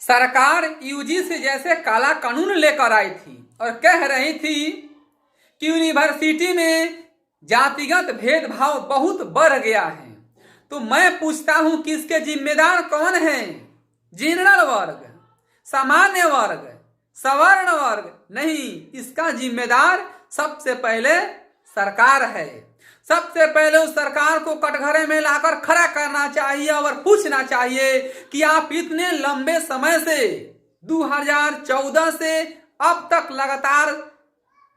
सरकार यूजीसी जैसे काला कानून लेकर आई थी और कह रही थी कि यूनिवर्सिटी में जातिगत भेदभाव बहुत बढ़ गया है। तो मैं पूछता हूं कि इसके जिम्मेदार कौन हैं? जनरल वर्ग, सामान्य वर्ग, सवर्ण वर्ग? नहीं, इसका जिम्मेदार सबसे पहले सरकार है। सबसे पहले उस सरकार को कटघरे में लाकर खड़ा करना चाहिए और पूछना चाहिए कि आप इतने लंबे समय से 2014 से अब तक लगातार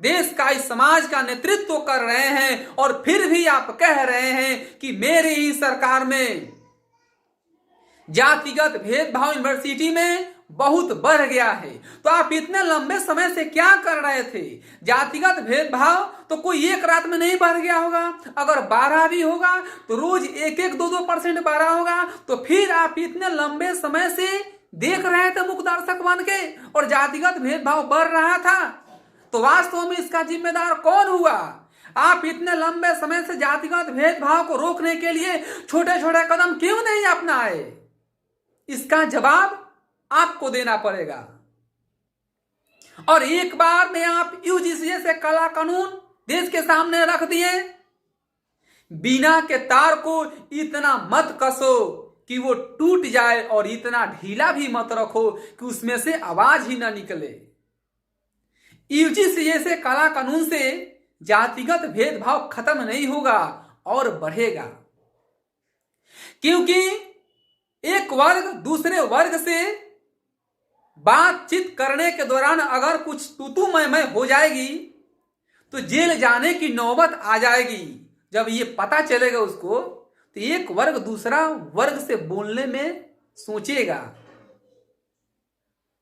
देश का इस समाज का नेतृत्व कर रहे हैं और फिर भी आप कह रहे हैं कि मेरी ही सरकार में जातिगत भेदभाव यूनिवर्सिटी में बहुत बढ़ गया है। तो आप इतने लंबे समय से क्या कर रहे थे? जातिगत भेदभाव तो कोई एक रात में नहीं बढ़ गया होगा। अगर 12 भी होगा तो रोज 1-2% बढ़ा होगा। तो फिर आप इतने लंबे समय से देख रहे थे मुख्य दर्शक बन के और जातिगत भेदभाव बढ़ रहा था। तो वास्तव में इसका जिम्मेदार कौन हुआ? आप इतने लंबे समय से जातिगत भेदभाव को रोकने के लिए छोटे छोटे कदम क्यों नहीं अपनाए? इसका जवाब आपको देना पड़ेगा। और एक बार में आप यूजीसी से काला कानून देश के सामने रख दिए। बिना के तार को इतना मत कसो कि वो टूट जाए और इतना ढीला भी मत रखो कि उसमें से आवाज ही ना निकले। यूजीसी से काला कानून से जातिगत भेदभाव खत्म नहीं होगा और बढ़ेगा, क्योंकि एक वर्ग दूसरे वर्ग से बातचीत करने के दौरान अगर कुछ तू मैं हो जाएगी तो जेल जाने की नौबत आ जाएगी। जब ये पता चलेगा उसको तो एक वर्ग दूसरा वर्ग से बोलने में सोचेगा।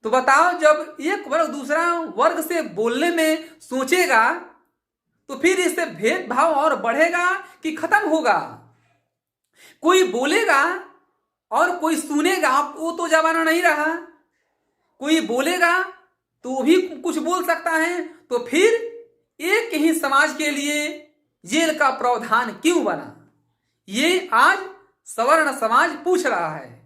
तो बताओ, जब एक वर्ग दूसरा वर्ग से बोलने में सोचेगा तो फिर इससे भेदभाव और बढ़ेगा कि खत्म होगा? कोई बोलेगा और कोई सुनेगा, वो तो जमाना नहीं रहा। कोई बोलेगा तो भी कुछ बोल सकता है। तो फिर एक ही समाज के लिए जेल का प्रावधान क्यों बना? ये आज सवर्ण समाज पूछ रहा है।